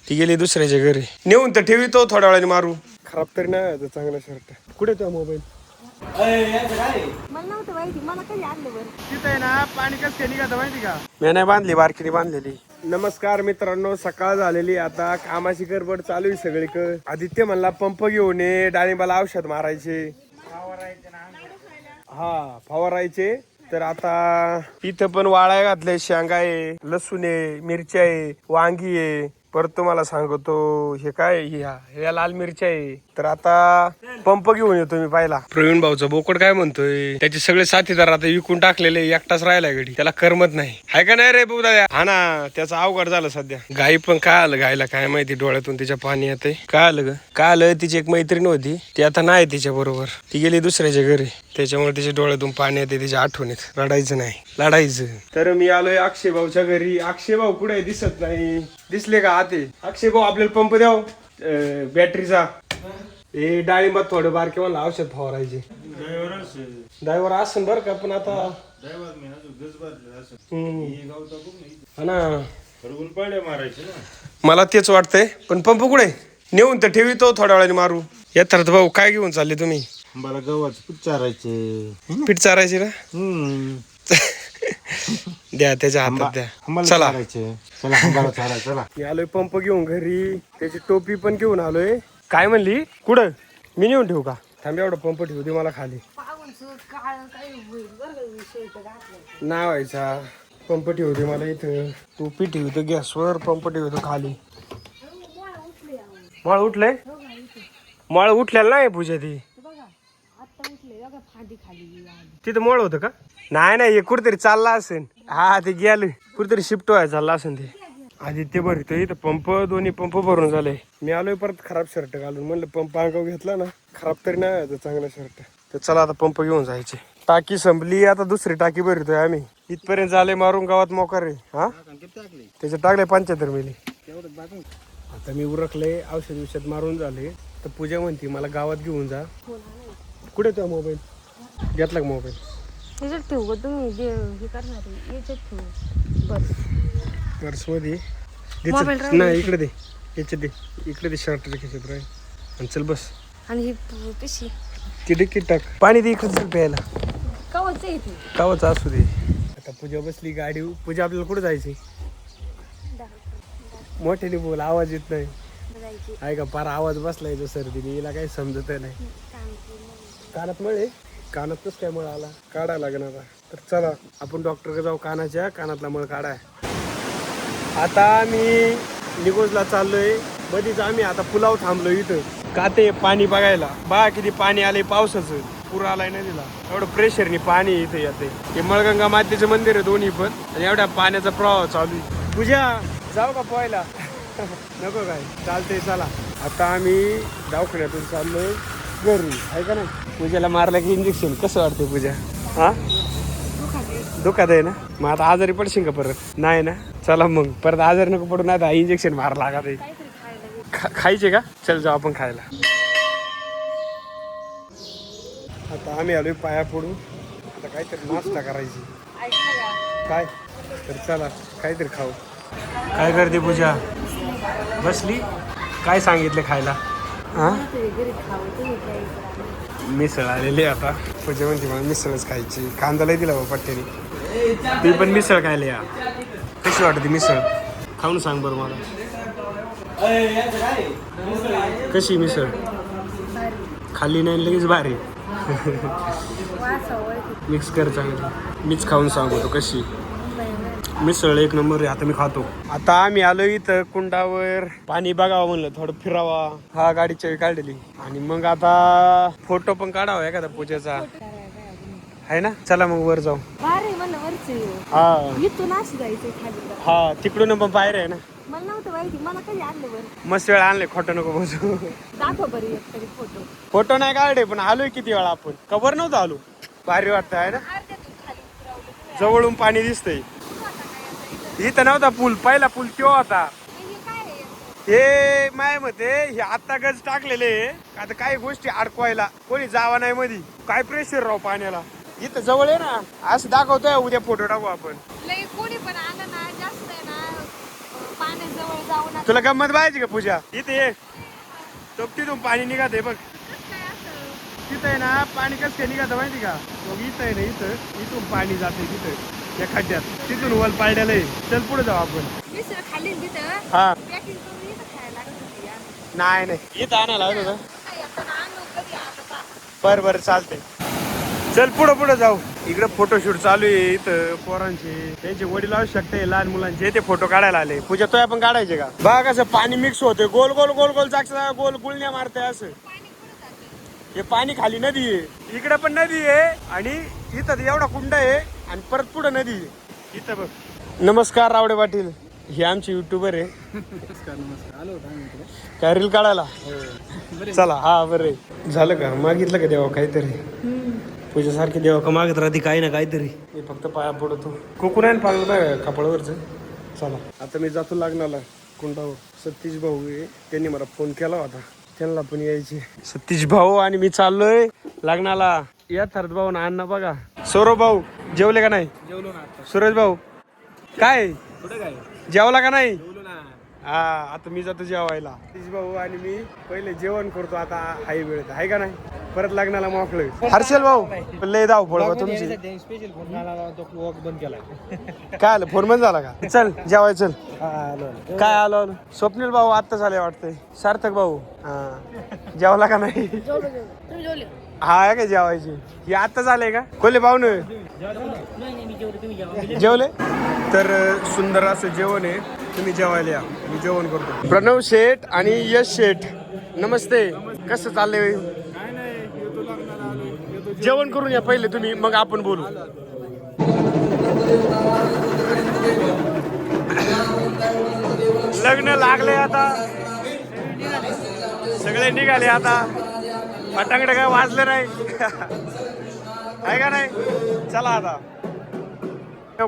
ती गेली दुसऱ्याच्या घरी. नेऊन तर ठेवितो थोड्या वेळाने मारू. खराब तरी नाही चांगला शर्ट. कुठे तो मोबाईल? मला नव्हतं माहिती, मला कधी आणलं बरं. तिथे आहे ना पाणी कसं निघालं माहिती का? मी नाही बांधली, बारकीने बांधलेली. नमस्कार मित्रांनो, सकाळ झालेली आता. कामाची गडबड चालू आहे सगळीकडे. आदित्य म्हणला पंप घेऊन ये, डाळिंबाला औषध मारायचे. हा फवारायचे. तर आता इथं पण वाळ्या घातले, शेंगा आहे, लसूण आहे, मिरच्या आहे, वांगी आहे. परत तुम्हाला सांगतो हे काय ह्या लाल मिरच्या आहे. तर आता पंप घेऊन येतो मी पाहिला. प्रवीण भाऊचा बोकड काय म्हणतोय, त्याचे सगळे साथीदार आता विकून टाकलेले, एकटाच राहिला घडी. त्याला करमत नाही, हाय का नाही रे बुदा? हा ना, त्याचं अवघड झालं सध्या. गाई पण काय आलं गायला काय माहिती, डोळ्यातून तिच्या पाणी येते. काय आलं ग? काय आलं? तिची एक मैत्रीण होती, ती आता नाही तिच्या बरोबर, ती गेली दुसऱ्याच्या घरी. त्याच्यामुळे तिच्या डोळ्यातून पाणी येते, तिच्या आठवणीत. रडायचं नाही, लढायचं. तर मी आलोय अक्षय भाऊच्या घरी. अक्षय भाऊ कुठे दिसत नाही. दिसले का आते? अक्षय भाऊ आपल्याला पंप द्याव बॅटरीचा. हे डाळिंबात थोडं बारके मला औषध फवारायचे. ड्रायव्हर असन बरं का, पण आता हा ना, मला तेच वाटतंय. पण पंप कुठे? नेऊन तर ठेवितो थोड्या वेळाने मारू. येतात भाऊ, काय घेऊन चालले तुम्ही? मला गव्हाचं पीठ चारायचे. पीठ चारायचे ना? द्या त्याच्या हातात द्या. चला चला. मी आलोय पंप घेऊन घरी. त्याची टोपी पण घेऊन आलोय. काय म्हणली? कुठं? मी नेऊन ठेवू का? थांब, एवढा पंप ठेवू दे मला खाली. नाही व्हायचा, पंप ठेवू दे मला इथं. टोपी ठेवतो गॅसवर, पंप ठेवतो खाली. मळ उठलंय? मळ उठलेला नाही पूजा ती. तिथं मळ होतं का? नाही हे कुठेतरी चालला असेल. हा ते गेलं कुठेतरी, शिफ्ट व्हायला चालला असेल ते. आदित्य भरतो इथं पंप, दोन्ही पंप भरून झाले. मी आलोय परत खराब शर्ट घालून. म्हणलं पंप अंगावर घेतला ना, खराब तरी नाही चांगला शर्ट. तर चला आता पंप घेऊन जायचे. टाकी संपली, आता दुसरी टाकी भरतोय आम्ही. इथपर्यंत झाले मारून गावात मोकार आहे. हा त्याच्यात टाकले 75 मिली. आता मी उरकले, औषध मारून झाले. तर पूजा म्हणते मला गावात घेऊन जा. कुठे तो मोबाईल? घेतला का मोबाईल? याच्यात ठेवू का तुम्ही? हे करणार आहे याच्यात ठेवू बस. पर्स मध्ये मोबाईल नाही, इकडे दे. याच्यात दे, इकडे दे. शर्टच्या खिशात राहील. आणि चल बस. आणि ही पिशी ती डिक्कीत टाक. पाणी दे इकडे प्यायला. कवच आहे इथे. कावच असू दे. आता पूजा बसली गाडी. पूजा आपल्याला कुठे जायची? मोठ्याने बोल, आवाज येत नाही. आहे का? पार आवाज बसलाय जो सर्दीने. हिला काही समजत नाही. कानात मळे? कानातच काय मळ आला? काढायला लागणार आता. तर चला आपण डॉक्टरकडे जाऊ. कानातला मळ काढाय. आता मी निगोजला चाललोय. मध्येच आम्ही आता पुलाव थांबलो इथं. का ते पाणी बघायला. बघा किती पाणी आलंय पावसाचं. पूर आलाय ना तिला. एवढं प्रेशरनी पाणी इथे येते. हे मळगंगा मातेचं मंदिर आहे दोन्ही पण. आणि एवढ्या पाण्याचा प्रवाह चालू आहे. पूजा जाऊ का पोहायला? नको काय? चालतंय चला. आता आम्ही दवाखान्यातून चाललोय घरी. आहे का नाही? पूजाला मारलं की इंजेक्शन. कसं वाटतंय पूजा? हा दुखत आहे ना? मग आता आजारी पडशील का परत? नाही ना? चला मग परत आजारी नको पडू. नाही तर इंजेक्शन मारा लागत आहे. खायचे का? चल जाऊ आपण खायला. आता आम्ही आलोय पाया पडून. आता काहीतरी नाश्ता करायची. काय? तर चला काहीतरी खाऊ. काय करते पूजा? बसली? काय सांगितलं खायला? हा मिसळ आलेली आता. पूजा म्हणते मला मिसळच खायची. कांदा दिला बा पट्ट्याने. ती पण मिसळ खायला या. कशी वाटते मिसळ? खाऊन सांग बरं मला. कशी मिसळ? खाल्ली नाही लगेच भारी. मिक्स कर चांगली. मीच खाऊन सांगतो कशी मिसळ. एक नंबर आहे. आता मी खातो. आता आम्ही आलो इथं कुंडावर. पाणी बघावं म्हणलं, थोडं फिरावा. हा गाडीची काढली. आणि मग आता फोटो पण काढावा एखादा पूजेचा. आहे ना? चला मग वर जाऊ. हा तिकडून पण बाहेर आहे ना. मला नव्हतं माहिती, मला कधी आणलं बरं. मस्त वेळ आणले. खोटं नको बसू. दाखव बरं एक तरी फोटो. फोटो नाही काढले पण आलोय किती वेळा आपण. कवर नव्हतं आलो. भारी वाटतं आहे ना? जवळून पाणी दिसतंय. इथं नव्हता पूल. पहिला पूल तो होता. हे माय मते हे आता गज टाकलेले. आता काही गोष्टी अडकवायला कोणी जावा नाही मध्ये. काय प्रेशर राव पाण्याला. इथं जवळ आहे ना. असं दाखवतोय. उद्या फोटो टाकू आपण. कोणी पण आलं ना जास्त आहे ना पाण्याजवळ तुला गंमत पाहिजे का पूजा? इथे ये, तो तिथून पाणी निघत आहे बघ. तिथं आहे ना पाणी कसं काय निघत माहिती का? मग इथं आहे ना, इथून पाणी जाते तिथं या खड्ड्यात, तिथून वल पाडलेलं आहे. चल पुढे जाऊ आपण. हा नाही इथं आणायला होतं. बरं चालते. चल पुढे जाऊ. इकडे फोटोशूट चालू आहे इथं पोरांचे. त्यांचे वडील आवश्यकता आहे लहान मुलांचे, ते फोटो काढायला आले. पूजा तो आपण काढायचे का? बघा कसं पाणी मिक्स होते, गोल गोल गोल गोल जागचा गोल गुळण्या मारते असं. हे पाणी खाली नदी आहे, इकडे पण नदी आहे आणि इथं एवढा कुंड आहे आणि परत पुढे नदी आहे इथं बघ. नमस्कार रावडे पाटील, हे आमचे युट्यूबर आहे. आलो होतो आम्ही इकडे. काय रील काढायला? चला. हा बरं झालं का? मागितलं का देवा काहीतरी? पूजासारखी देवा का मागत राहते काही ना काहीतरी. मी फक्त पाया पडतो. कोकण आहे पाळलं कपाळावरच. चला आता मी जातो लागणाला कुंडावर. सतीश भाऊ आहे, त्यांनी मला फोन केला होता, त्यांना पण यायचे. सतीश भाऊ आणि मी चाललोय लग्नाला. या थरत भाऊ ना अण्णा बघा. सौरभ भाऊ जेवले का नाही? जेवलो ना आता. सुरेश भाऊ काय कुठे काय? जेवला का नाही? जेवलो ना. हा आता मी जातो जेवायला. सतीश भाऊ आणि मी पहिले जेवण करतो. आता हाय वेळ आहे का नाही? परत लग्नाला मोकळे. हर्षल भाऊ लय धावपळ बा तुमची. स्पेशल फोन आला, तो वॉक बंद केला. काय आलं? फोन बंद झाला का? चल जेवाय चल. काय आलो स्वप्नील भाऊ आत्ता झाले वाटतंय. सार्थक भाऊ हा जेवला का नाही? हा काय जेवायची हे आत्ता झालंय का? कोले भाऊ न जेवले तर सुंदर असं जेवण आहे. तुम्ही जेवायला या, मी जेवण करतो. प्रणव शेठ आणि यश शेठ नमस्ते. कसं चाललंय? जेवण करून या पहिले तुम्ही, मग आपण बोलू. लग्न लागले आता, सगळे निघाले आता. फटाकडे काय वाजले नाही आहे का नाही? चला आता.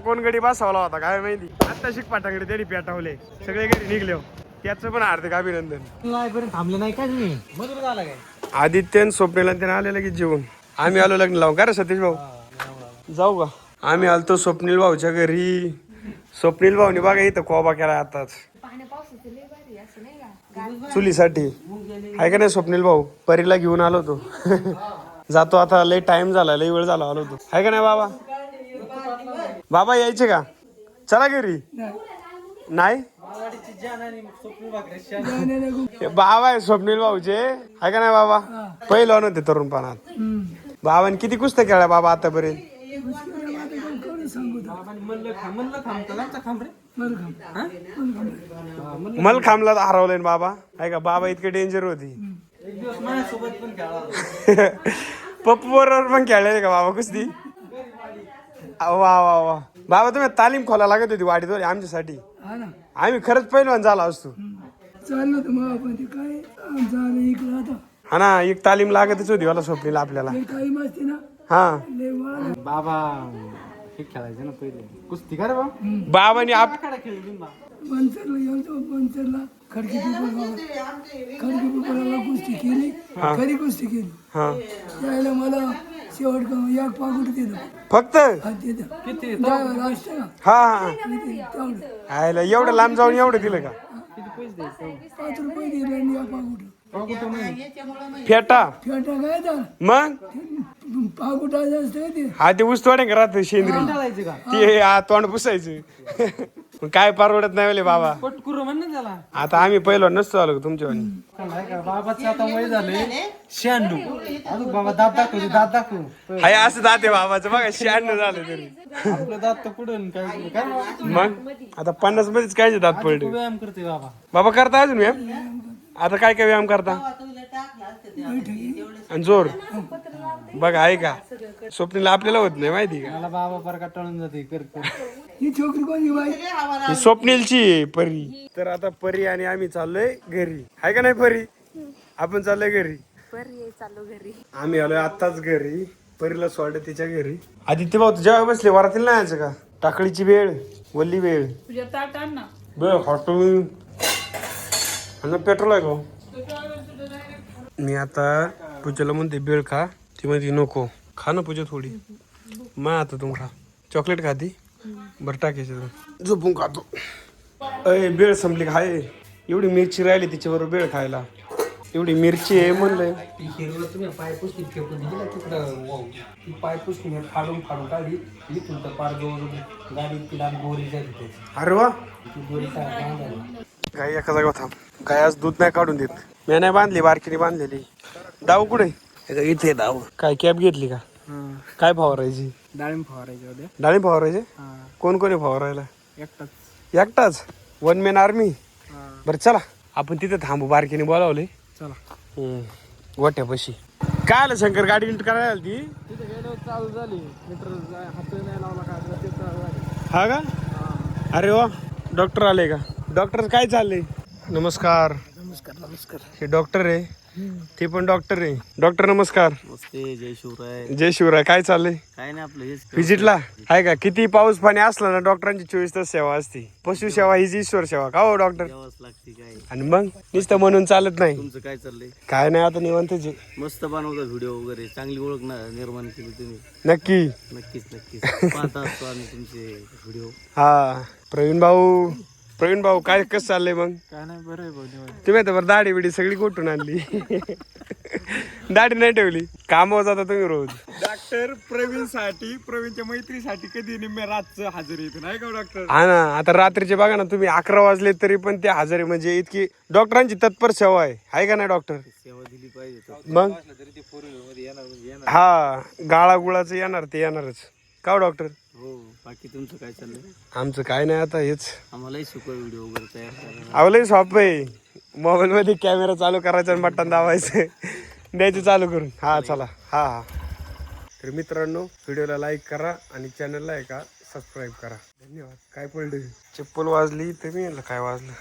कोण गडी बसवला होता काय माहिती. आता शिक फटाकडे त्यांनी पेटवले, सगळे घरी निघले. त्याचं पण हार्दिक अभिनंदन. थांबले नाही काय तुम्ही? मधुर झाला काय? आदित्यन स्वप्नीला त्याने आलेलं की जेवण. आम्ही आलो लग्न लावून का रे सतीश भाऊ? जाऊ का? आम्ही आलतो स्वप्नील भाऊच्या घरी. स्वप्नील भाऊनी बघा इथं कोबा केला आताच चुलीसाठी, आहे का नाही स्वप्नील भाऊ? परीला घेऊन आलो तो. जातो आता, लय टाइम झाला, लय वेळ झाला आलो तो. आहे का नाही बाबा? बाबा यायचे का? चला घरी. नाही बाबा आहे स्वप्नील भाऊचे, आहे का नाही बाबा? पहिलं नव्हते तरुणपणात. बाबांनी किती कुस्त्या खेळल्या बाबा आतापर्यंत? मलखांबला हरवलंय बाबा, आहे का? बाबा इतके डेंजर होती. पप्पू बरोबर पण खेळले का बाबा कुस्ती? वा वा वा. बाबा तुम्ही तालीम खोला लागत होती वाडीत आमच्यासाठी. आम्ही खरंच पहिलवान झाला असतो. हा ना, एक तालीम लागतच होती मला स्वप्नीला आपल्याला. हा बाबा हे खेळायचं ना पहिले कुस्ती का रे बा? बाबांनी कुस्ती केली, खरी कुस्ती केली. त्याला मला शेवट एक पाकुट दिलं फक्त. किती? हा आयला एवढं लांब जाऊन एवढं दिलं का? 5 रुपये दिले आणि एक पाकुट. फेटा फेटा काय झालं मग? पाकुटाचं असतं ते. हा ते ऊसतोडे का राहत शेंद्री ते तोंड पुसायचं. काय परवडत नाही बोले बाबा. पटकुर म्हण ना त्याला. आता आम्ही पहिलो नसतो आलो तुमच्या. बाबाचं आता वय झालंय 96. अजून बाबा दात दाखवू. हाय असं दाते बाबाचं बघा 96 झालं तरी. आपलं दात तर पुढून काय मग आता 50 मध्येच काय दात पडले. व्यायाम करते बाबा. बाबा करता अजून व्यायाम? आता काय काय व्यायाम करता? आणि जोर बघा आहे का? स्वप्नीला आपल्याला होत नाही माहिती का? मला बाबा पर कटाळून जाते करतो. ही छोकरी कोणी बाई? ही स्वप्नीलची परी. तर आता परी आणि आम्ही चाललोय घरी, आहे का नाही परी? आपण चाललोय घरी. चाललो घरी. आम्ही आलोय आत्ताच घरी. परीला सोडलं तिच्या घरी. आदित्य भाऊ जेव्हा बसले वरातील नाही यायचं का? टाकळीची वेळ, वल्ली वेळ, वेळ हॉटून पेट्रोल आहे का? मी आता पूजाला म्हणते बेळ खा, ती म्हणते नको. खा ना पूजा थोडी. मग आता तू खा. चॉकलेट खाती? बरं टाकायचं झोपून खातो. अय बेळ संपली का? हाय एवढी मिरची राहिली तिच्याबरोबर बेळ खायला. एवढी मिरची आहे म्हणलंय. ती हिरवं तुम्ही पायपुसणी फेकून दिली ना तिकडं वाहून. ती पायपुसणी मी फाडून काढली. इथून तर पार जवळ गाडी तिला गोरी झाली त्याची. अरे वा, ती गोरी काय झाली. गाय एका जागा थांब. गाय आज दूध नाही काढून देत. मी नाही बांधली, बारकीने बांधलेली. डाव कुठे? इथे डाव. काय कॅब घेतली का? काय फवारायची? डाळिंब फवारायचे होते. डाळिंब फवारायचे? कोण कोणी फवारायला? एकटाच. One man army. बरं चला आपण तिथे थांबू. बारकीने बोलावले. चला. गोट्यापाशी. काय आलं शंकर? गाडी नीट करायला आली ती? तिथे गेलो चालू झाली. मीटर हात नाही लावला काय ते चालू झाली. हा का? अरे वा, डॉक्टर आले का? डॉक्टर काय चाललंय? नमस्कार. नमस्कार. हे डॉक्टर आहे, ते पण डॉक्टर आहे. डॉक्टर नमस्कार. नमस्ते, जय शिवराय. जय शिवराय. काय चाललंय? काय नाही आपलं हेच व्हिजिटला आहे का? किती पाऊस पाणी असला ना डॉक्टरांची 24 तास सेवा असते. पशु सेवा हीच ईश्वर सेवा का हो डॉक्टर? यावंच लागते. काय आणि मग नुसतं म्हणून चालत नाही. तुमचं काय चाललंय? काय नाही, आता निवांतच आहे. मस्त बनवता व्हिडिओ वगैरे. चांगली ओळख निर्माण केली तुम्ही. नक्की. नक्कीच पाहता असतो आम्ही तुमचे व्हिडिओ. हा प्रवीण भाऊ काय कसं चाललंय मग? काय नाही बरं आहे भाऊ. तुम्ही आता बरं दाढी बिडी सगळी कुठून आणली? दाढी नाही ठेवली. कामावर जाता तुम्ही रोज. डॉक्टर प्रवीणच्या मैत्रीसाठी कधी निम्म्या रातचं हजर येत नाही का डॉक्टर? हा ना, आता रात्रीचे बघा ना तुम्ही 11 वाजले तरी पण ते हजर आहे. म्हणजे इतकी डॉक्टरांची तत्पर सेवा आहे का नाही डॉक्टर? सेवा दिली पाहिजे. मग हा, गाळा गुळाचं येणार ते येणारच का हो डॉक्टर? हो. बाकी तुमचं काय चाललंय? आमचं काय नाही, आता हेच आम्हालाही शिकवा व्हिडिओ वगैरे तयार करायला. आवलंय शॉप आहे. मोबाईल मध्ये कॅमेरा चालू करायचा आणि बटन दाबायचं, द्यायचं चालू करून. हा चला. हा तर मित्रांनो, व्हिडिओला लाईक करा आणि चॅनलला आहे का सबस्क्राईब करा. धन्यवाद. काय पडलं? चप्पल वाजली तर मी काय वाजलं?